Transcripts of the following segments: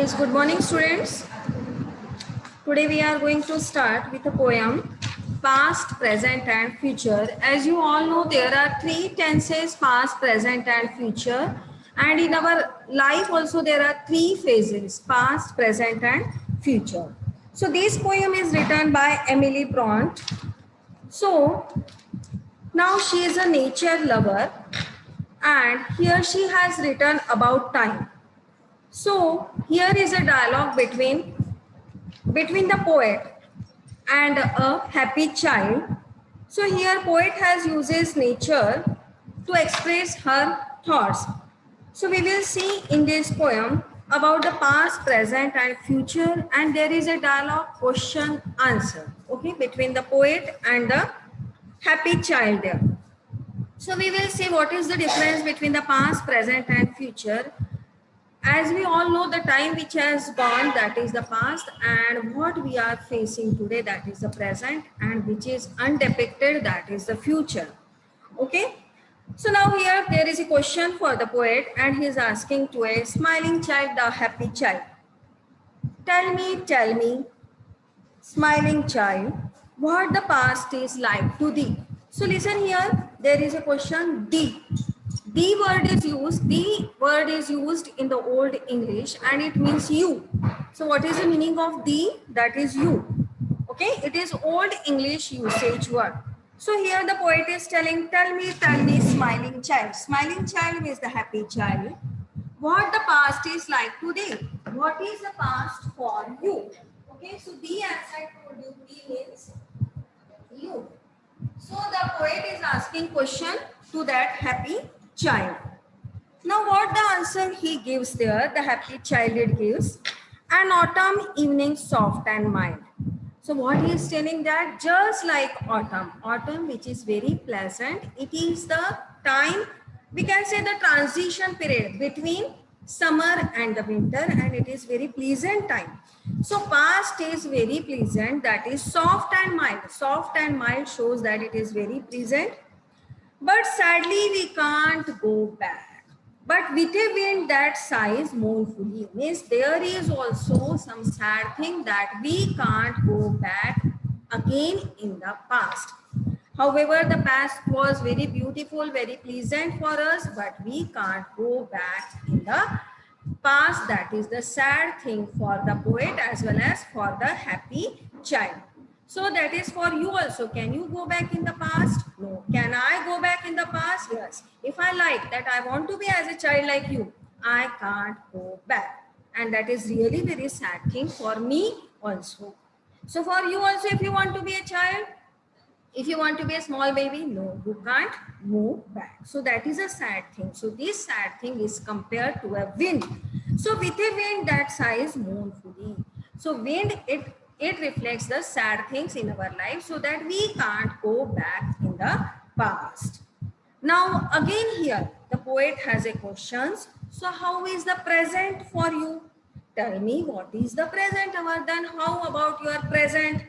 Yes, good morning, students. Today we are going to start with a poem, Past, Present and Future. As you all know, there are three tenses, past, present and future. And in our life also there are three phases, past, present and future. So this poem is written by Emily Bront. So now she is a nature lover and here she has written about time. So here is a dialogue between the poet and a happy child. So here poet has uses nature to express her thoughts. So we will see in this poem about the past, present and future, and there is a dialogue question answer, okay, between the poet and the happy child there. So we will see what is the difference between the past, present and future. As we all know, the time which has gone, that is the past, and what we are facing today, that is the present, and which is undepicted, that is the future. Okay. So now here there is a question for the poet, and he is asking to a smiling child, the happy child. Tell me, smiling child, what the past is like to thee. So listen here, there is a question, thee. The word is used in the old English and it means you. So what is the meaning of thee? That is you. Okay, it is old English usage word. So here the poet is telling, tell me, smiling child. Smiling child means the happy child. What the past is like today. What is the past for you? Okay, so the as I told you, the means you. So the poet is asking question to that happy child. Now what the answer he gives there, the happy child it gives, an autumn evening soft and mild. So what he is telling that just like autumn which is very pleasant, it is the time, we can say the transition period between summer and the winter, and it is very pleasant time. So past is very pleasant, that is soft and mild. Soft and mild shows that it is very pleasant. But sadly, we can't go back. But with a wind that sighs mournfully, means there is also some sad thing that we can't go back again in the past. However, the past was very beautiful, very pleasant for us, but we can't go back in the past. That is the sad thing for the poet as well as for the happy child. So that is for you also. Can you go back in the past? No. Can I go back in the past? Yes. If I like that, I want to be as a child like you, I can't go back. And that is really very sad thing for me also. So for you also, if you want to be a child, if you want to be a small baby, no, you can't move back. So that is a sad thing. So this sad thing is compared to a wind. So with a wind that sighs mournfully. So wind, it reflects the sad things in our life so that we can't go back in the past. Now again here, the poet has a questions. So how is the present for you? Tell me what is the present, Avardhan? How about your present?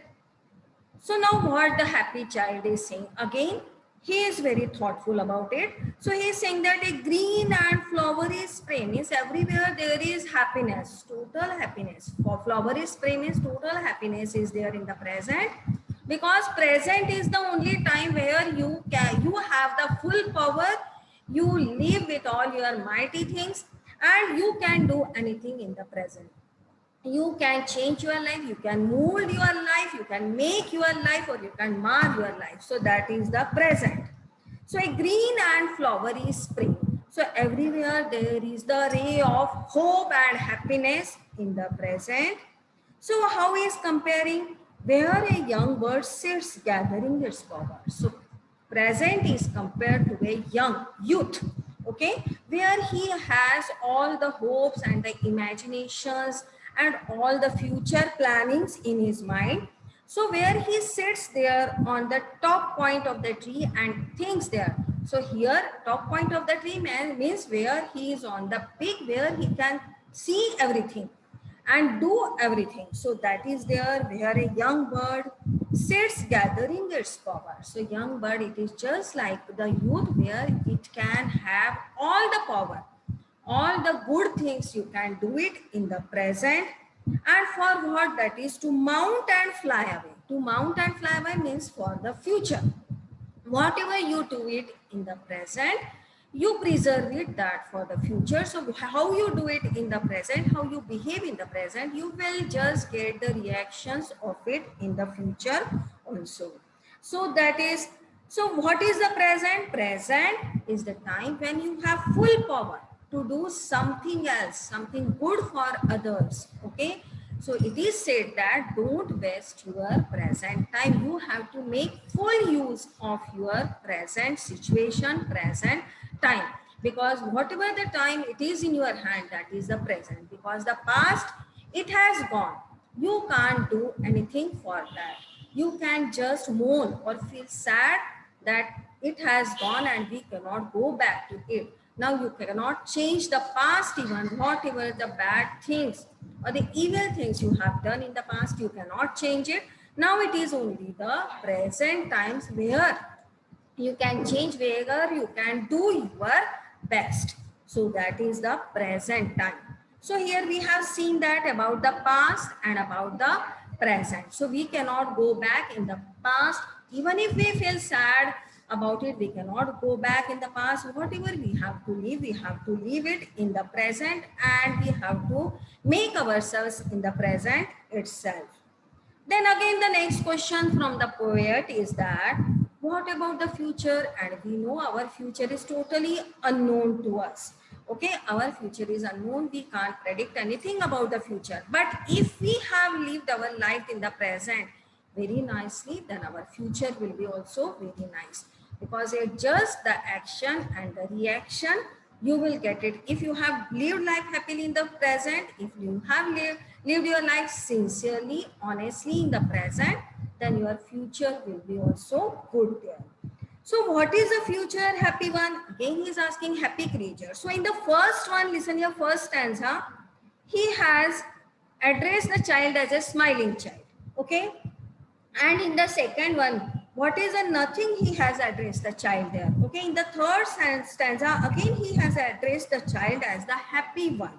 So now what the happy child is saying, again, he is very thoughtful about it. So he is saying that a green and flowery spring is everywhere there is happiness, total happiness. For flowery spring is total happiness is there in the present, because present is the only time where you have the full power, you live with all your mighty things and you can do anything in the present. You can change your life, you can mold your life, you can make your life, or you can mar your life. So that is the present. So a green and flowery spring. So everywhere there is the ray of hope and happiness in the present. So how is comparing? Where a young bird sits gathering its flowers. So present is compared to a young youth, okay, where he has all the hopes and the imaginations and all the future plannings in his mind. So where he sits there on the top point of the tree and thinks there. So here top point of the tree means where he is on the peak, where he can see everything and do everything. So that is there where a young bird sits gathering its power. So young bird, it is just like the youth where it can have all the power. All the good things you can do it in the present. And for what? That is to mount and fly away. To mount and fly away means for the future. Whatever you do it in the present, you preserve it that for the future. So how you do it in the present, how you behave in the present, you will just get the reactions of it in the future also. So that is, so what is the present? Present is the time when you have full power to do something else, something good for others. Okay. So it is said that don't waste your present time. You have to make full use of your present situation, present time. Because whatever the time it is in your hand, that is the present. Because the past, it has gone. You can't do anything for that. You can just moan or feel sad that it has gone and we cannot go back to it. Now you cannot change the past, even whatever the bad things or the evil things you have done in the past, you cannot change it. Now it is only the present times where you can change, where you can do your best. So that is the present time. So here we have seen that about the past and about the present. So we cannot go back in the past. Even if we feel sad about it, we cannot go back in the past. Whatever we have to leave it in the present, and we have to make ourselves in the present itself. Then again, the next question from the poet is that, what about the future? And we know our future is totally unknown to us. Okay, our future is unknown. We can't predict anything about the future. But if we have lived our life in the present very nicely, then our future will be also very nice. Because it's just the action and the reaction, you will get it. If you have lived life happily in the present, if you have lived your life sincerely, honestly in the present, then your future will be also good there. So what is the future happy one? Again, he is asking happy creature. So in the first one, listen your first stanza, he has addressed the child as a smiling child. Okay. And in the second one, what is the nothing, he has addressed the child there. Okay, in the third stanza, again he has addressed the child as the happy one.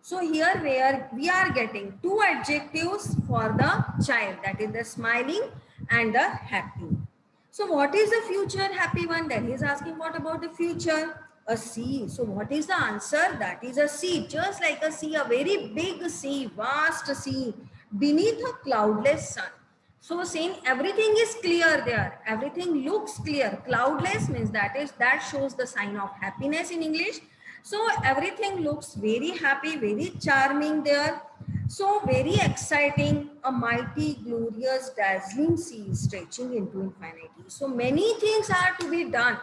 So here where we are getting two adjectives for the child, that is the smiling and the happy. So what is the future happy one? Then he is asking, what about the future? A sea. So what is the answer? That is a sea. Just like a sea, a very big sea, vast sea beneath a cloudless sun. So saying everything is clear there, everything looks clear. Cloudless means that shows the sign of happiness in English. So everything looks very happy, very charming there. So very exciting, a mighty, glorious, dazzling sea stretching into infinity. So many things are to be done.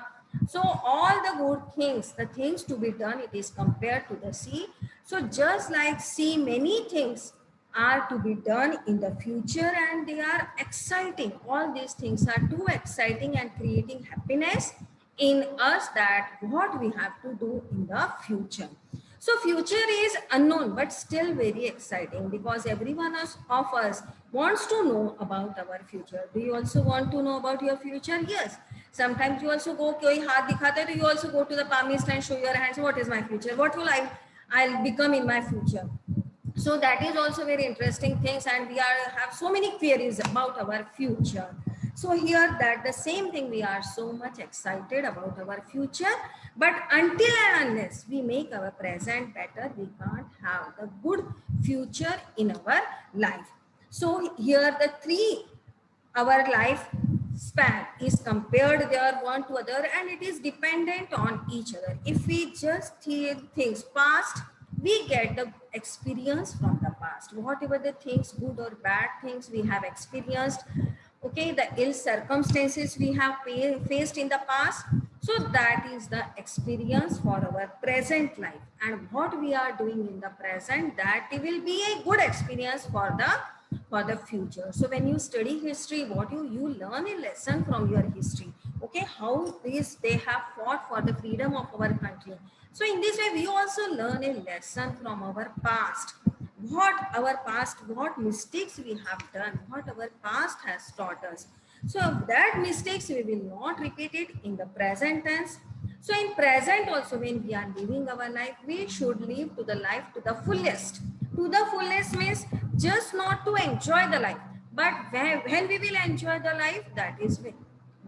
So all the good things, the things to be done, it is compared to the sea. So just like sea, many things are to be done in the future, and they are exciting. All these things are too exciting and creating happiness in us, that what we have to do in the future. So future is unknown but still very exciting, because everyone of us wants to know about our future. Do you also want to know about your future? Yes. Sometimes you also go, koi haath dikhata hai, you also go to the palmist and show your hands. What is my future? What will I'll become in my future? So that is also very interesting things, and we have so many queries about our future. So here, that the same thing, we are so much excited about our future, but until and unless we make our present better, we can't have the good future in our life. So here the three, our life span is compared there one to other, and it is dependent on each other. If we just think things past, we get the experience from the past. Whatever the things, good or bad things we have experienced, okay, the ill circumstances we have faced in the past, so that is the experience for our present life. And what we are doing in the present, that will be a good experience for the future. So when you study history, what you learn a lesson from your history. Okay, how they have fought for the freedom of our country. So in this way, we also learn a lesson from our past. What mistakes we have done, what our past has taught us. So that mistakes we will not repeat it in the present tense. So in present also, when we are living our life, we should live to the life to the fullest. To the fullest means just not to enjoy the life, but when we will enjoy the life, that is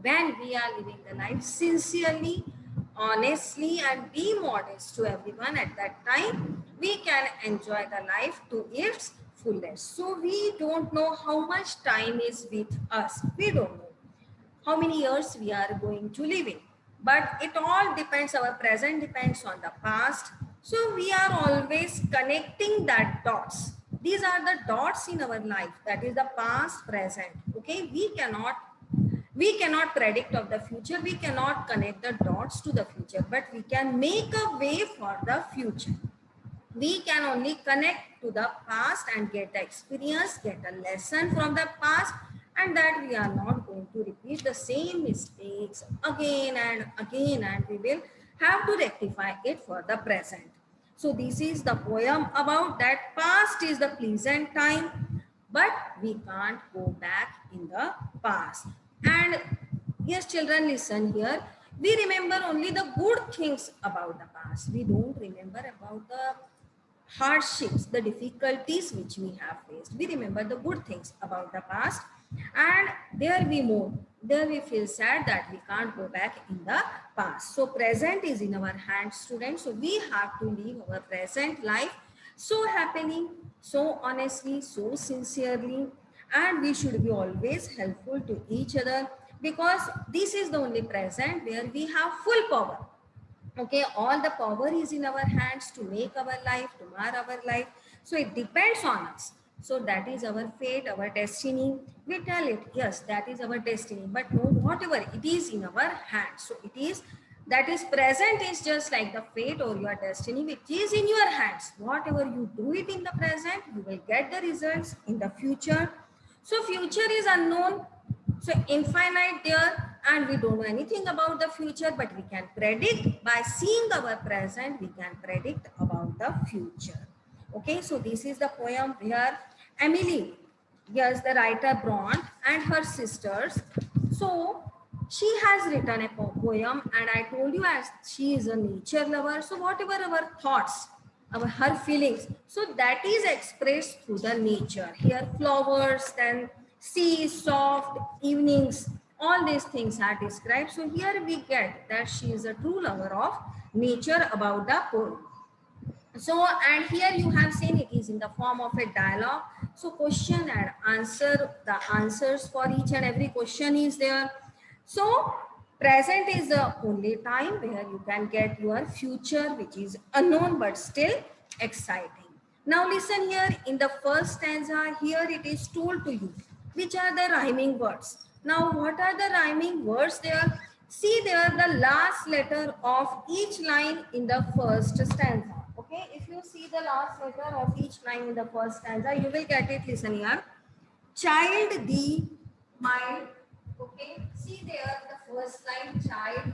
when we are living the life sincerely, honestly, and be modest to everyone. At that time, we can enjoy the life to its fullest. So we don't know how much time is with us. We don't know how many years we are going to live in, but it all depends. Our present depends on the past. So we are always connecting that dots. These are the dots in our life, that is the past, present. Okay, we cannot predict of the future, we cannot connect the dots to the future, but we can make a way for the future. We can only connect to the past and get the experience, get a lesson from the past, and that we are not going to repeat the same mistakes again and again, and we will have to rectify it for the present. So this is the poem about that past is the pleasant time, but we can't go back in the past. And yes, children, listen here. We remember only the good things about the past. We don't remember about the hardships, the difficulties which we have faced. We remember the good things about the past, and there we mourn. There we feel sad that we can't go back in the past. So present is in our hands, students. So we have to live our present life so happily, so honestly, so sincerely, and we should be always helpful to each other, because this is the only present where we have full power. Okay, all the power is in our hands to make our life, to mar our life. So it depends on us. So that is our fate, our destiny. We tell it, yes, that is our destiny, but no, whatever, it is in our hands. So it is, that is present is just like the fate or your destiny, which is in your hands. Whatever you do it in the present, you will get the results in the future. So future is unknown, so infinite there, and we don't know anything about the future, but we can predict by seeing our present, we can predict about the future. Okay, so this is the poem where Emily, yes, the writer Bront and her sisters. So she has written a poem, and I told you as she is a nature lover. So whatever our thoughts, her feelings, so that is expressed through the nature. Here flowers, then sea, soft evenings, all these things are described. So here we get that she is a true lover of nature about the poem. So, and here you have seen it is in the form of a dialogue. So question and answer, the answers for each and every question is there. So present is the only time where you can get your future, which is unknown but still exciting. Now listen here, in the first stanza, here it is told to you which are the rhyming words. Now what are the rhyming words there? See there the last letter of each line in the first stanza. Okay, if you see the last letter of each line in the first stanza, you will get it. Listen here. Child, thee, mind. Okay, see there the first line, child,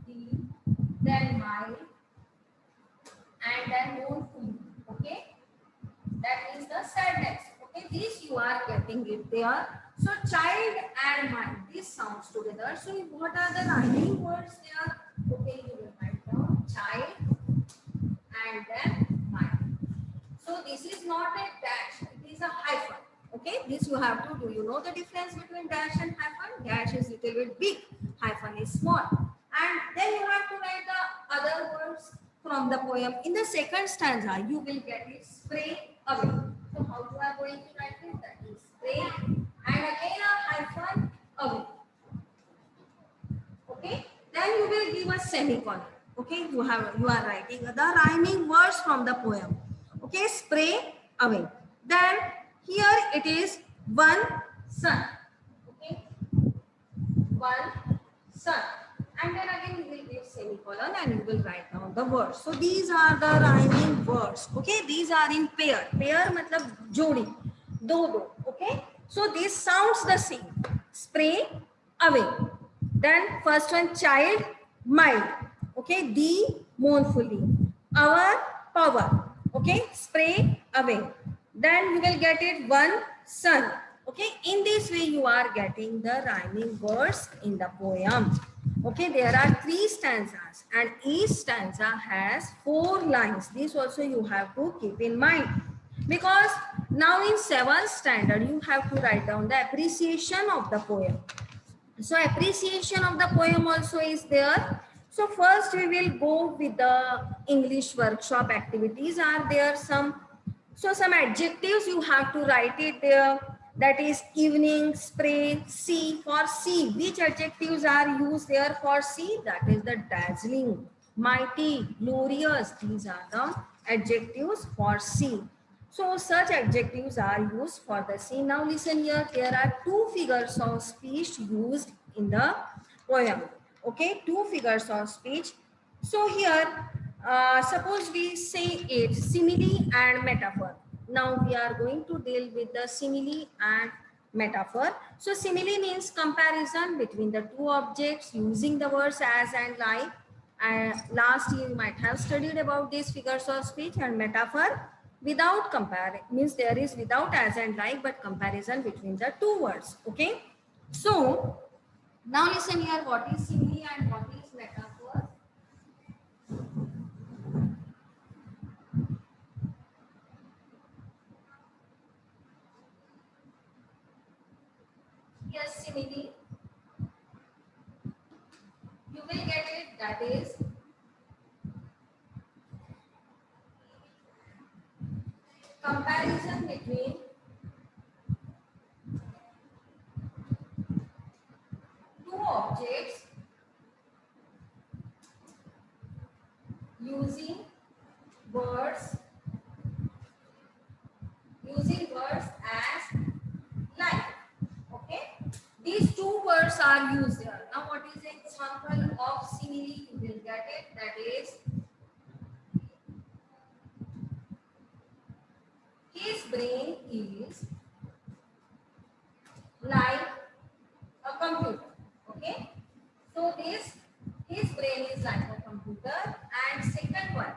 thee, then mind, and then mournful. Okay, that is the sadness. Okay, this you are getting it there. So child and mind, this sounds together. So what are the rhyming words there? Okay, you will write down child and then mind. So this is not a dash, it is a hyphen. Okay, this you have to do. You know the difference between dash and hyphen? Dash is little bit big, hyphen is small. And then you have to write the other words from the poem. In the second stanza, you will get it spray away. So how you are going to write it? That is spray and again a hyphen away. Okay, then you will give a semicolon. Okay, you are writing the rhyming words from the poem. Okay, spray away. Then here it is one sun. Okay, one sun, and then again you will give semicolon and you will write down the words. So these are the rhyming words. Okay, these are in pair. Pair matlab jodi, do. Okay, so this sounds the same. Spray away. Then first one, child, mild. Okay, the mournfully. Our power. Okay, spray away. Then you will get it one sun. Okay, in this way you are getting the rhyming words in the poem. Okay, there are 3 stanzas and each stanza has 4 lines. This also you have to keep in mind, because now in 7th standard you have to write down the appreciation of the poem. So appreciation of the poem also is there. So first we will go with the English workshop activities. Are there some, so some adjectives you have to write it there. That is evening, spray, sea. For sea, which adjectives are used there for sea? That is the dazzling, mighty, glorious. These are the adjectives for sea. So such adjectives are used for the sea. Now listen here, there are 2 figures of speech used in the poem. Okay, 2 figures of speech. So here, suppose we say it simile and metaphor. Now we are going to deal with the simile and metaphor. So simile means comparison between the 2 objects using the words as and like. Last year you might have studied about these figures of speech. And metaphor, without compare, means there is without as and like but comparison between the 2 words. Okay, so now listen here, what is simile and what is metaphor? Yes, simile, you will get it, that is comparison between two objects using words as like. Okay, these 2 words are used here. Now what is the example of simile? You will get it, that is his brain is like a computer. Okay, so this his brain is like a computer. And second one,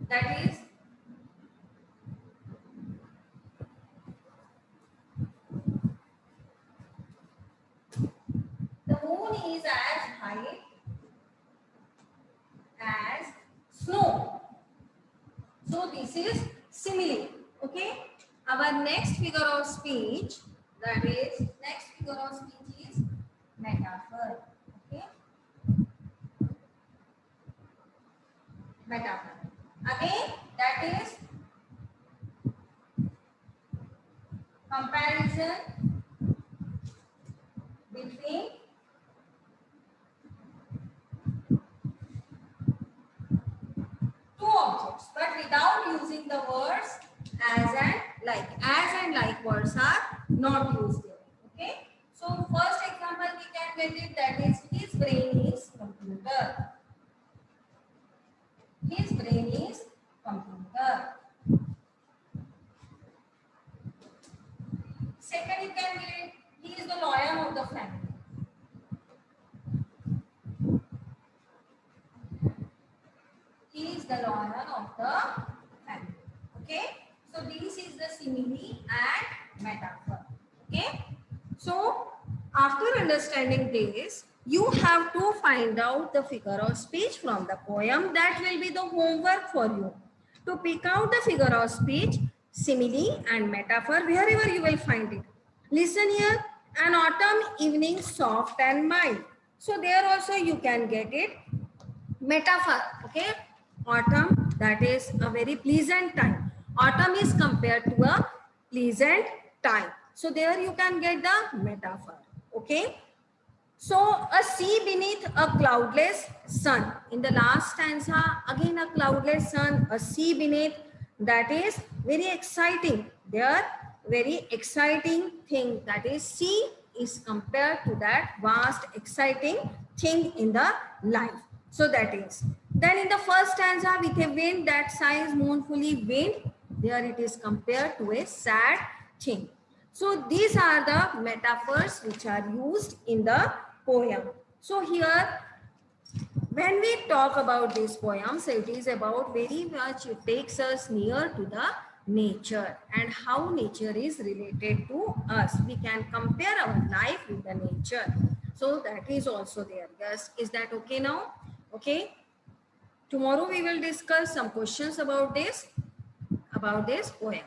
that is the moon is as high as snow. So this is simile. Okay, our next figure of speech, that is next figure of speech is metaphor. Okay, metaphor, again that is comparison between two objects but without using the words as and like. As and like words are not used here. Okay, so first example we can get it, that is his brain is computer. His brain is computer. Second you can get it, he is the lion of the family. He is the lion of the family. Okay, so this is the simile and metaphor. Okay, so after understanding this, you have to find out the figure of speech from the poem. That will be the homework for you, to pick out the figure of speech, simile and metaphor wherever you will find it. Listen here, an autumn evening soft and mild. So there also you can get it, metaphor. Okay, autumn, that is a very pleasant time. Autumn is compared to a pleasant time. So there you can get the metaphor. Okay, so a sea beneath a cloudless sun. In the last stanza, again a cloudless sun, a sea beneath, that is very exciting. There, very exciting thing, that is sea is compared to that vast exciting thing in the life. So that is. Then in the first stanza, with a wind that sighs mournfully wind, there it is compared to a sad thing. So these are the metaphors which are used in the poem. So here, when we talk about these poems, it is about very much, it takes us near to the nature and how nature is related to us. We can compare our life with the nature. So that is also there. Yes, is that okay now? Okay. Tomorrow we will discuss some questions about this poem.